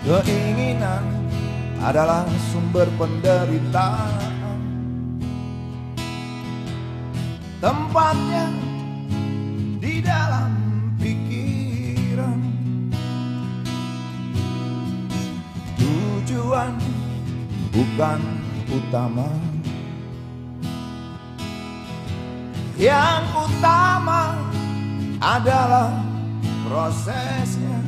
Keinginan adalah sumber penderitaan. Tempatnya di dalam pikiran. Tujuan bukan utama. Yang utama adalah prosesnya.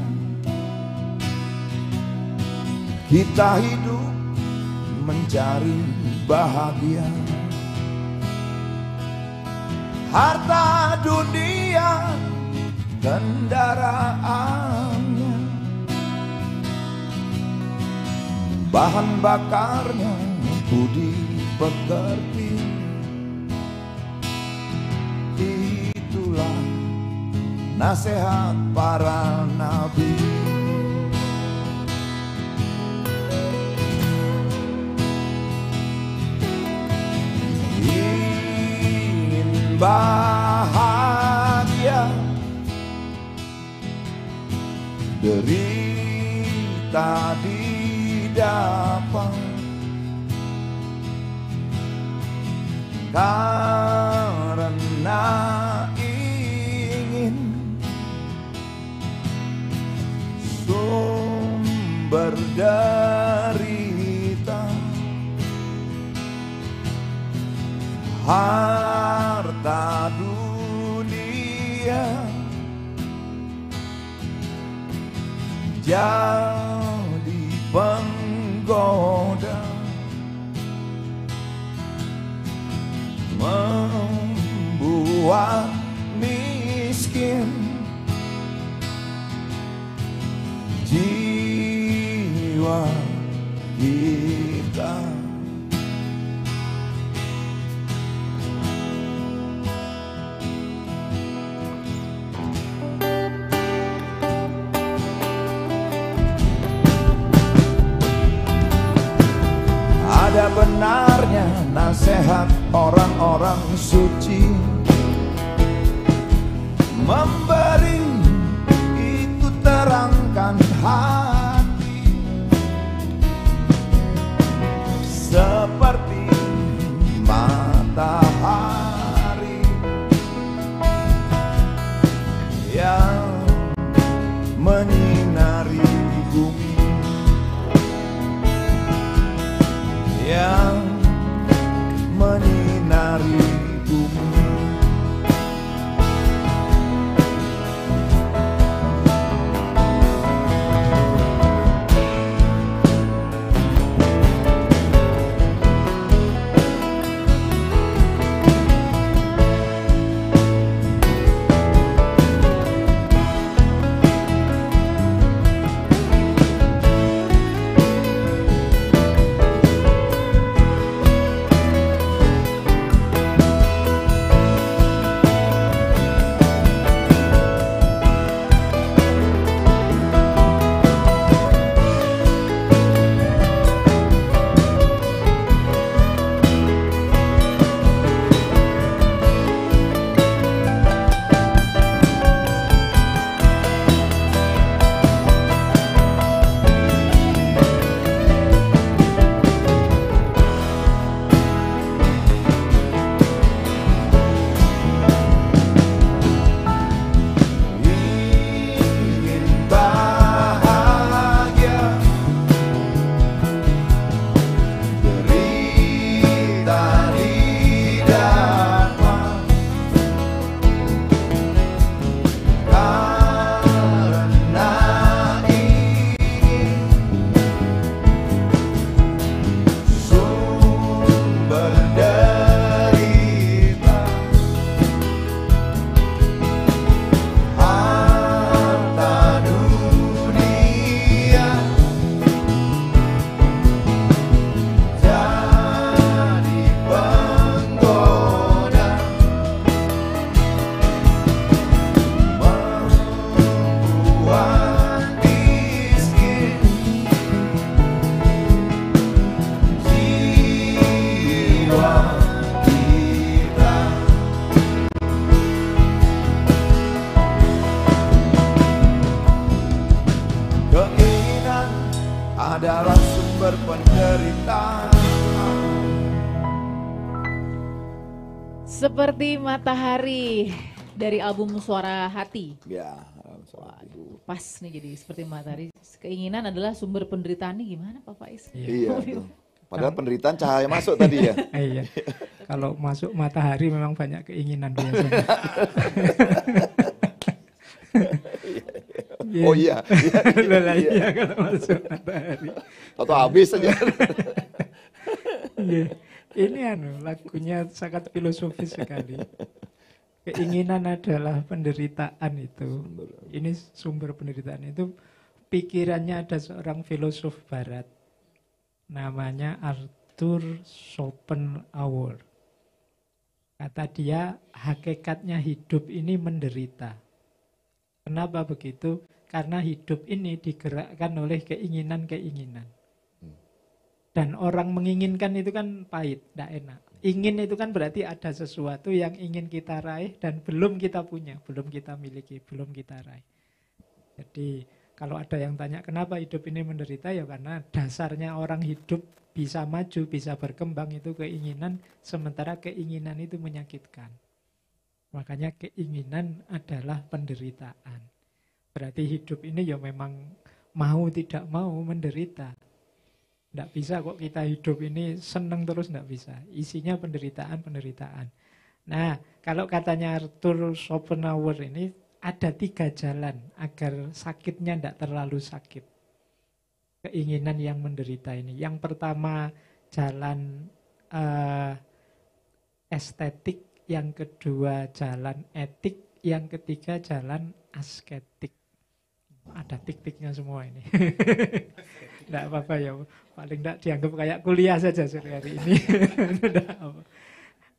Kita hidup mencari bahagia. Harta dunia kendaraannya, bahan bakarnya budi pekerti. Itulah nasihat para nabi. Ingin bahagia, derita didapat, karena ingin sumber derita. Harta dunia jadi penggoda, membuat miskin jiwa kita. Ada benarnya nasihat orang-orang suci, memberi itu terangkan hati, seperti matahari yang menyinari bumi, yang menyinari bumi. penderitaan. Seperti matahari dari album Suara Hati. Ya, Waduh, pas nih jadi seperti matahari. Keinginan adalah sumber penderitaan nih, gimana Pak Faiz? iya. Tuh. Padahal penderitaan cahaya masuk tadi ya. Iya. Kalau masuk matahari memang banyak keinginan biasanya. Oh iya. Iya kalau masuk matahari. Atau habis saja. Iya. Ini lagunya sangat filosofis sekali. Keinginan adalah penderitaan itu. Ini sumber penderitaan itu. Pikirannya ada seorang filosof barat. Namanya Arthur Schopenhauer. Kata dia, hakikatnya hidup ini menderita. Kenapa begitu? Karena hidup ini digerakkan oleh keinginan-keinginan. Dan orang menginginkan itu kan pahit, tidak enak. Ingin itu kan berarti ada sesuatu yang ingin kita raih dan belum kita punya, belum kita miliki, belum kita raih. Jadi kalau ada yang tanya kenapa hidup ini menderita, ya karena dasarnya orang hidup bisa maju, bisa berkembang itu keinginan, sementara keinginan itu menyakitkan. Makanya keinginan adalah penderitaan. Berarti hidup ini ya memang mau tidak mau menderita. Tidak bisa kok kita hidup ini senang terus, tidak bisa. Isinya penderitaan-penderitaan. Nah, kalau katanya Arthur Schopenhauer ini, ada 3 jalan agar sakitnya tidak terlalu sakit. Keinginan yang menderita ini. Yang pertama, jalan estetik. Yang kedua, jalan etik. Yang ketiga, jalan asketik. Ada tik-tiknya semua ini. Tidak apa-apa ya, paling tidak dianggap kayak kuliah saja sore hari ini.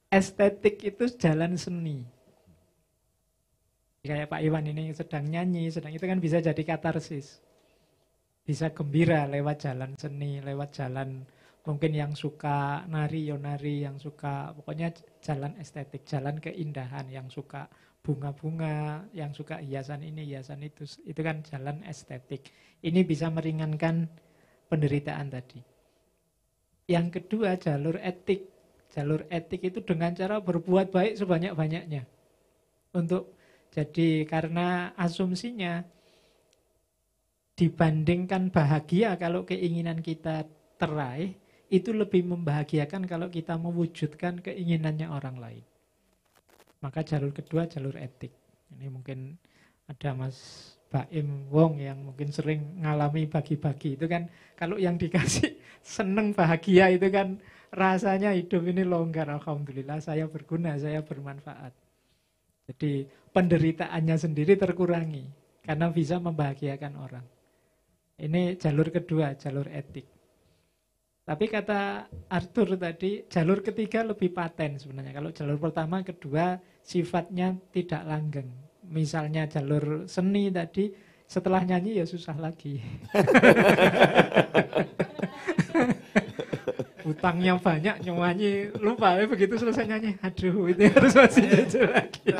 Estetik itu jalan seni. Kayak Pak Iwan ini sedang nyanyi, sedang itu kan bisa jadi katarsis. Bisa gembira lewat jalan seni, lewat jalan mungkin yang suka nari, nari, yang suka pokoknya jalan estetik, jalan keindahan, yang suka bunga-bunga, yang suka hiasan ini, hiasan itu kan jalan estetik. Ini bisa meringankan penderitaan tadi. Yang kedua, jalur etik. Jalur etik itu dengan cara berbuat baik sebanyak-banyaknya. Jadi karena asumsinya dibandingkan bahagia kalau keinginan kita teraih, itu lebih membahagiakan kalau kita mewujudkan keinginannya orang lain. Maka jalur kedua, jalur etik. Ini mungkin ada Mas Baim Wong yang mungkin sering ngalami bagi-bagi. Itu kan kalau yang dikasih seneng bahagia itu kan rasanya hidup ini longgar. Alhamdulillah saya berguna, saya bermanfaat. Jadi penderitaannya sendiri terkurangi karena bisa membahagiakan orang. Ini jalur kedua, jalur etik. Tapi kata Arthur tadi, jalur ketiga lebih paten sebenarnya. Kalau jalur pertama, kedua sifatnya tidak langgeng. Misalnya jalur seni tadi, setelah nyanyi ya susah lagi. Utangnya banyak, nyanyi lupa ya, begitu selesai nyanyi, aduh itu harus masih jujur lagi.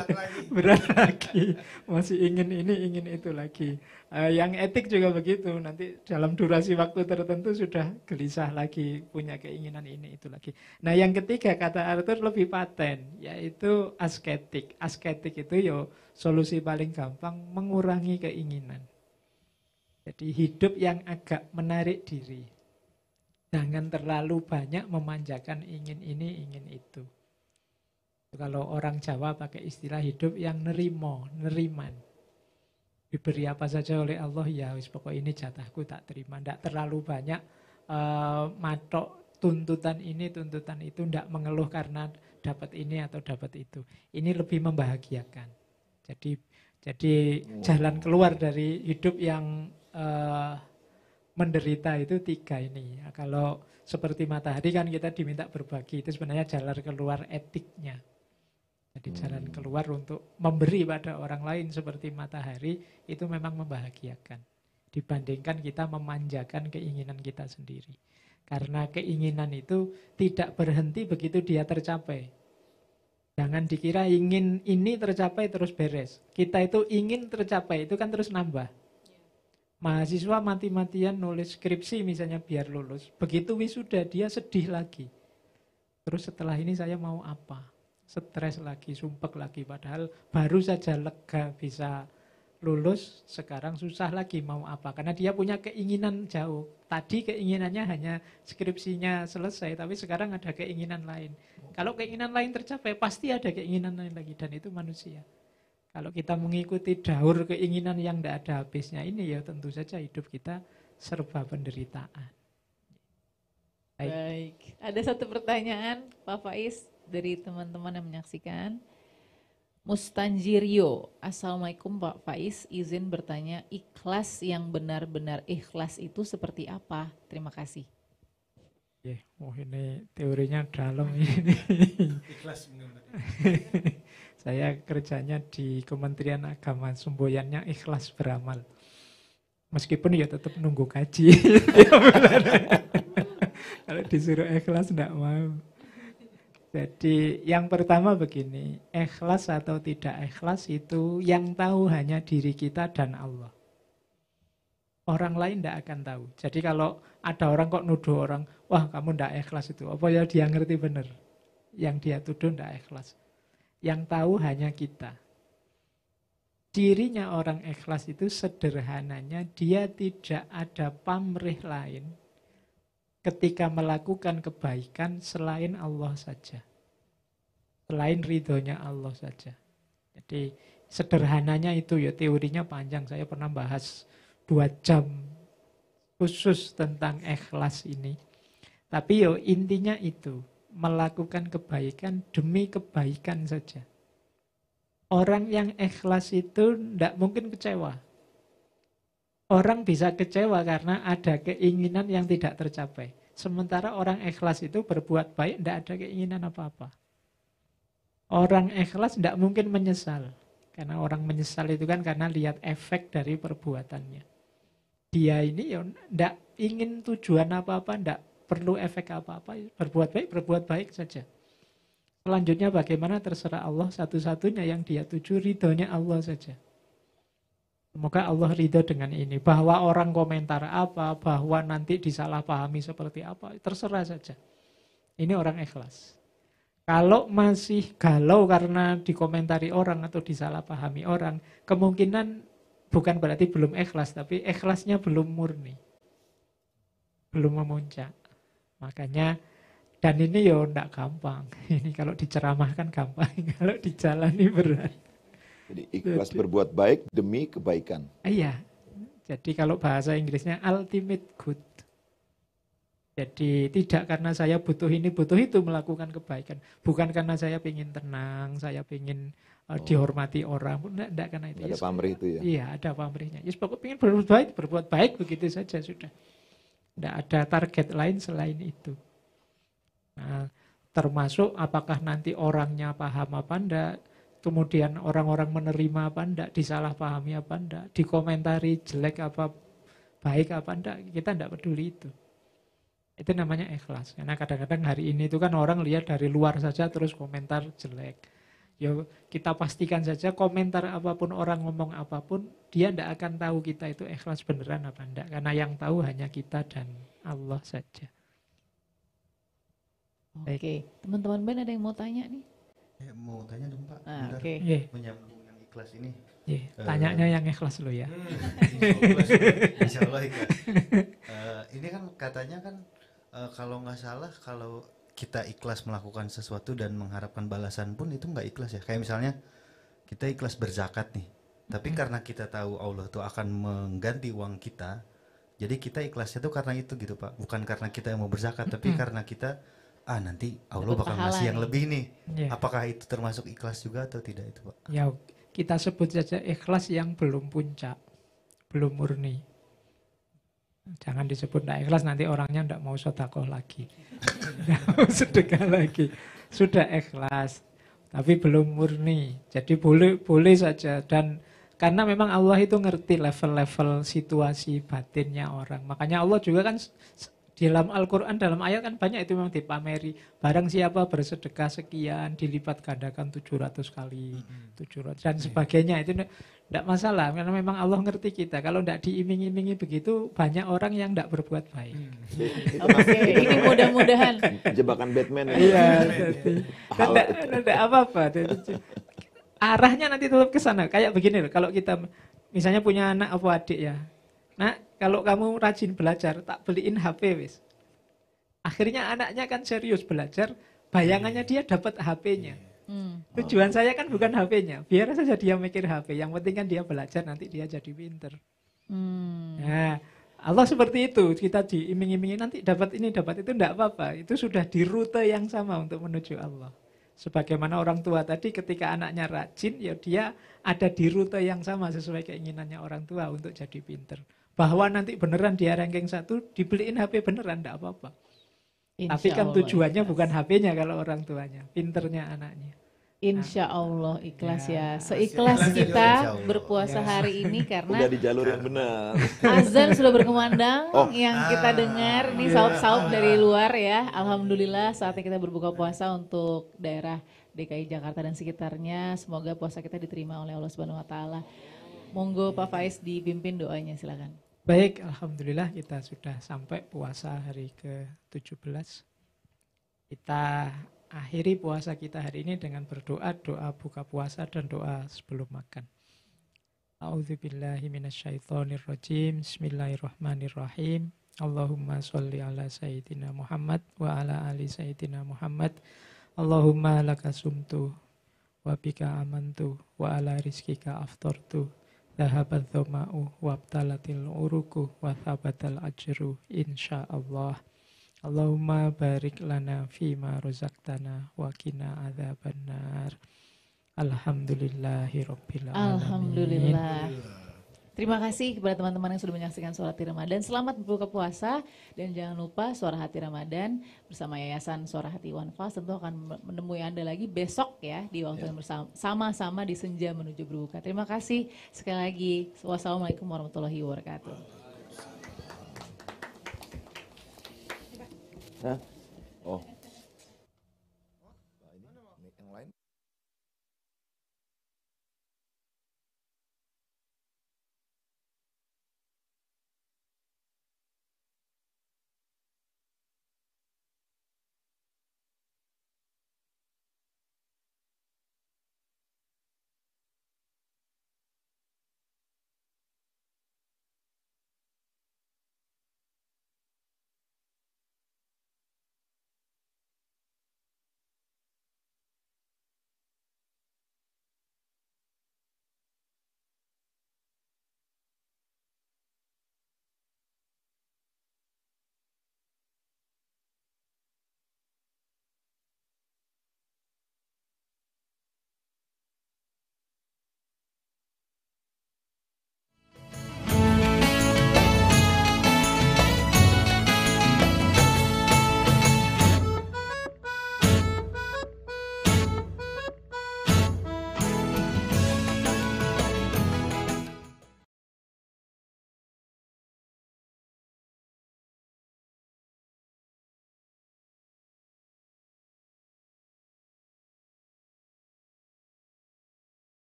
Berat lagi. Masih ingin ini, ingin itu lagi. Yang etik juga begitu, nanti dalam durasi waktu tertentu sudah gelisah lagi, punya keinginan ini, itu lagi. Nah yang ketiga kata Arthur lebih paten, yaitu asketik. Asketik itu yo solusi paling gampang mengurangi keinginan. Jadi hidup yang agak menarik diri. Jangan terlalu banyak memanjakan ingin ini, ingin itu. Kalau orang Jawa pakai istilah hidup yang nerimo, neriman. Diberi apa saja oleh Allah, ya wis pokok ini jatahku tak terima. Tidak terlalu banyak matok tuntutan ini, tuntutan itu. Tidak mengeluh karena dapat ini atau dapat itu. Ini lebih membahagiakan. Jadi jalan keluar dari hidup yang menderita itu 3 ini. Ya, kalau seperti matahari kan kita diminta berbagi. Itu sebenarnya jalan keluar etiknya. Jadi jalan keluar untuk memberi pada orang lain seperti matahari itu memang membahagiakan. Dibandingkan kita memanjakan keinginan kita sendiri. Karena keinginan itu tidak berhenti begitu dia tercapai. Jangan dikira ingin ini tercapai terus beres. Kita itu ingin tercapai itu kan terus nambah. Mahasiswa mati-matian nulis skripsi misalnya biar lulus. Begitu wisuda dia sedih lagi. Terus setelah ini saya mau apa? Stres lagi, sumpek lagi. Padahal baru saja lega bisa lulus, sekarang susah lagi mau apa. Karena dia punya keinginan jauh. Tadi keinginannya hanya skripsinya selesai, tapi sekarang ada keinginan lain. Kalau keinginan lain tercapai, pasti ada keinginan lain lagi. Dan itu manusia. Kalau kita mengikuti daur keinginan yang tidak ada habisnya ini, ya tentu saja hidup kita serba penderitaan. Baik. Ada satu pertanyaan Pak Faiz dari teman-teman yang menyaksikan. Mustanjirio, Assalamualaikum Pak Faiz, izin bertanya, ikhlas yang benar-benar ikhlas itu seperti apa? Terima kasih. Ini teorinya dalam ini. Ikhlas benar-benar. Saya kerjanya di Kementerian Agama, semboyannya ikhlas beramal. Meskipun ya tetap nunggu kaji. Kalau disuruh ikhlas enggak mau. Jadi yang pertama begini, ikhlas atau tidak ikhlas itu yang tahu hanya diri kita dan Allah. Orang lain tidak akan tahu. Jadi kalau ada orang kok nuduh orang, wah kamu tidak ikhlas itu, apa ya dia ngerti benar? Yang dia tuduh tidak ikhlas. Yang tahu hanya kita. Cirinya orang ikhlas itu sederhananya dia tidak ada pamrih lain ketika melakukan kebaikan selain Allah saja. Selain ridhonya Allah saja. Jadi sederhananya itu ya, teorinya panjang. Saya pernah bahas 2 jam khusus tentang ikhlas ini. Tapi yo intinya itu, melakukan kebaikan demi kebaikan saja. Orang yang ikhlas itu tidak mungkin kecewa. Orang bisa kecewa karena ada keinginan yang tidak tercapai. Sementara orang ikhlas itu berbuat baik, tidak ada keinginan apa-apa. Orang ikhlas tidak mungkin menyesal. Karena orang menyesal itu kan karena lihat efek dari perbuatannya. Dia ini ya tidak ingin tujuan apa-apa, tidak perlu efek apa-apa. Berbuat baik saja. Selanjutnya bagaimana terserah Allah, satu-satunya yang dia tuju ridhonya Allah saja. Semoga Allah ridho dengan ini. Bahwa orang komentar apa, bahwa nanti disalahpahami seperti apa, terserah saja. Ini orang ikhlas. Kalau masih galau karena dikomentari orang atau disalahpahami orang, kemungkinan bukan berarti belum ikhlas, tapi ikhlasnya belum murni. Belum memuncak. Makanya, dan ini ya enggak gampang. Ini kalau diceramahkan gampang, kalau dijalani berat. Jadi ikhlas berbuat baik demi kebaikan. Iya. Jadi kalau bahasa Inggrisnya ultimate good. Jadi tidak karena saya butuh ini, butuh itu melakukan kebaikan. Bukan karena saya ingin tenang, saya ingin dihormati orang. Tidak karena itu. Ada pamrih itu ya? Iya, ada pamrihnya. Ya, pokoknya ingin berbuat baik, begitu saja sudah. Tidak ada target lain selain itu. Nah, termasuk apakah nanti orangnya paham apa enggak, kemudian orang-orang menerima apa enggak, disalahpahami apa enggak, dikomentari jelek apa, baik apa enggak, kita enggak peduli itu. Itu namanya ikhlas. Karena kadang-kadang hari ini itu kan orang lihat dari luar saja terus komentar jelek. Ya kita pastikan saja komentar apapun, orang ngomong apapun, dia tidak akan tahu kita itu ikhlas beneran apa enggak. Karena yang tahu hanya kita dan Allah saja. Oke, teman-teman Ben ada yang mau tanya nih? Mau tanya dong Pak. Oke. Menyambung yang ikhlas ini. Tanyanya yang ikhlas lo ya. Insya Allah ikhlas. Ini kan katanya kan kalau nggak salah, kalau kita ikhlas melakukan sesuatu dan mengharapkan balasan pun itu nggak ikhlas ya. Kayak misalnya kita ikhlas berzakat nih, tapi karena kita tahu Allah tuh akan mengganti uang kita, jadi kita ikhlasnya tuh karena itu gitu Pak. Bukan karena kita yang mau berzakat, tapi karena kita nanti Allah bakal ngasih yang lebih nih. Apakah itu termasuk ikhlas juga atau tidak itu Pak? Ya kita sebut saja ikhlas yang belum puncak, belum murni. Jangan disebut tidak ikhlas, nanti orangnya tidak mau sedekah lagi. Tidak mau sedekah lagi. Sudah ikhlas, tapi belum murni. Jadi boleh saja. Dan karena memang Allah itu ngerti level-level situasi batinnya orang. Makanya Allah juga kan Di dalam Al-Quran, dalam ayat kan banyak itu memang dipameri. Barang siapa bersedekah sekian, dilipat gandakan 700 kali. 700 dan sebagainya. Itu tidak masalah, karena memang Allah ngerti kita. Kalau tidak diiming-imingi begitu, banyak orang yang tidak berbuat baik. Oke, ini mudah-mudahan. Jebakan Batman ya. Iya, tidak apa-apa. Arahnya nanti tetap ke sana. Kayak begini loh, kalau kita misalnya punya anak atau adik ya. Nah, kalau kamu rajin belajar, tak beliin HP wis. Akhirnya anaknya kan serius belajar, bayangannya dia dapat HP-nya. Tujuan saya kan bukan HP-nya, biar saja dia mikir HP. Yang penting kan dia belajar, nanti dia jadi pinter. Nah, Allah seperti itu, kita diiming-imingi nanti dapat ini, dapat itu, tidak apa-apa. Itu sudah di rute yang sama untuk menuju Allah. Sebagaimana orang tua tadi ketika anaknya rajin, ya dia ada di rute yang sama sesuai keinginannya orang tua untuk jadi pinter. Bahwa nanti beneran dia ranking 1, dibeliin HP beneran, tidak apa-apa. Tapi kan tujuannya bukan HP-nya kalau orang tuanya, pinternya anaknya. Insya Allah ikhlas ya. Seikhlas kita berpuasa hari ini karena Udah di jalur yang benar. azan sudah berkumandang yang kita dengar. Ini saup-saup dari luar ya. Alhamdulillah saatnya kita berbuka puasa untuk daerah DKI Jakarta dan sekitarnya. Semoga puasa kita diterima oleh Allah Subhanahu Wa Taala. Monggo Pak Faiz dipimpin doanya, silakan. Baik, Alhamdulillah kita sudah sampai puasa hari ke-17. Kita akhiri puasa kita hari ini dengan berdoa, doa buka puasa dan doa sebelum makan. A'udzubillahi minasyaitonirrajim. Bismillahirrahmanirrahim. Allahumma sholli ala sayyidina Muhammad wa ala ali sayyidina Muhammad. Allahumma laka sumtu wa bika amantu wa ala rizkika aftartu. Dhahabat dhama'u wabtalatil uruku wa thabatal ajru insyaallah. Allahumma barik lana fima rozaqtana wa qina adzabannar. Alhamdulillahi rabbil alamin. Alhamdulillah. Terima kasih kepada teman-teman yang sudah menyaksikan Suara Hati Ramadan. Selamat berbuka puasa dan jangan lupa Suara Hati Ramadan bersama Yayasan Suara Hati Wanfas tentu akan menemui Anda lagi besok ya di waktu yang sama-sama di senja menuju berbuka. Terima kasih sekali lagi. Wassalamualaikum warahmatullahi wabarakatuh. Hah? Oh.